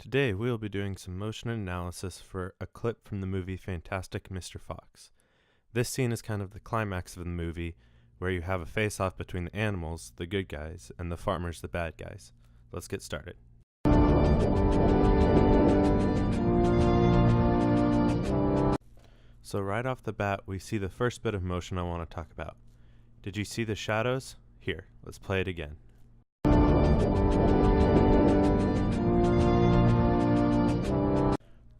Today we will be doing some motion analysis for a clip from the movie Fantastic Mr. Fox. This scene is kind of the climax of the movie, where you have a face-off between the animals, the good guys, and the farmers, the bad guys. Let's get started. So right off the bat, we see the first bit of motion I want to talk about. Did you see the shadows? Here, let's play it again.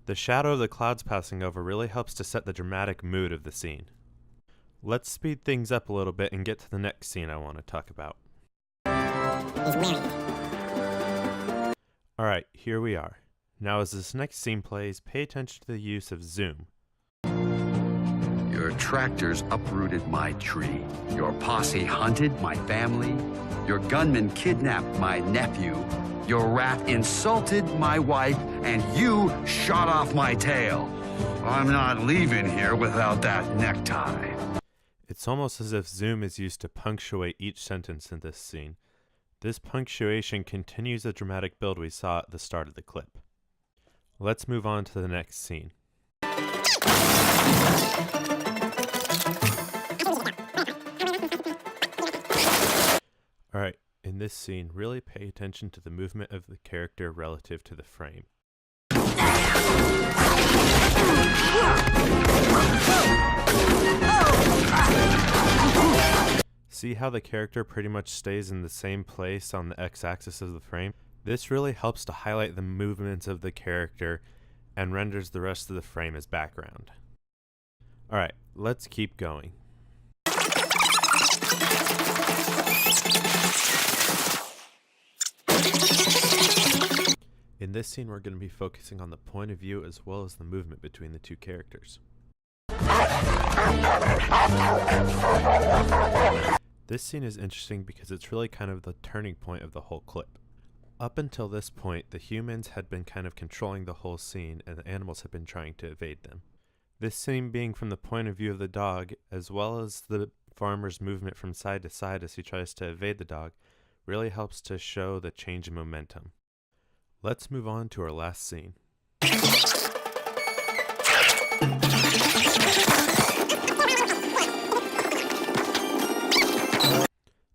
The shadow of the clouds passing over really helps to set the dramatic mood of the scene. Let's speed things up a little bit and get to the next scene I want to talk about. Alright, here we are. Now as this next scene plays, pay attention to the use of zoom. Your tractors uprooted my tree. Your posse hunted my family. Your gunman kidnapped my nephew. Your rat insulted my wife, and you shot off my tail. I'm not leaving here without that necktie. It's almost as if zoom is used to punctuate each sentence in this scene. This punctuation continues the dramatic build we saw at the start of the clip. Let's move on to the next scene. Alright, in this scene, really pay attention to the movement of the character relative to the frame. See how the character pretty much stays in the same place on the x-axis of the frame? This really helps to highlight the movements of the character and renders the rest of the frame as background. Alright, let's keep going. In this scene, we're going to be focusing on the point of view as well as the movement between the two characters. This scene is interesting because it's really kind of the turning point of the whole clip. Up until this point, the humans had been kind of controlling the whole scene and the animals had been trying to evade them. This scene being from the point of view of the dog, as well as the farmer's movement from side to side as he tries to evade the dog, really helps to show the change in momentum. Let's move on to our last scene.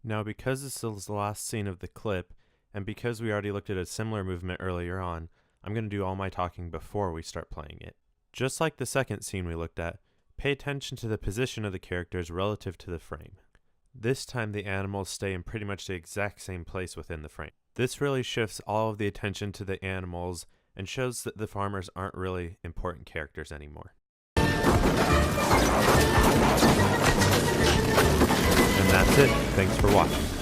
Now, because this is the last scene of the clip, and because we already looked at a similar movement earlier on, I'm going to do all my talking before we start playing it. Just like the second scene we looked at, pay attention to the position of the characters relative to the frame. This time the animals stay in pretty much the exact same place within the frame. This really shifts all of the attention to the animals and shows that the farmers aren't really important characters anymore. And that's it. Thanks for watching.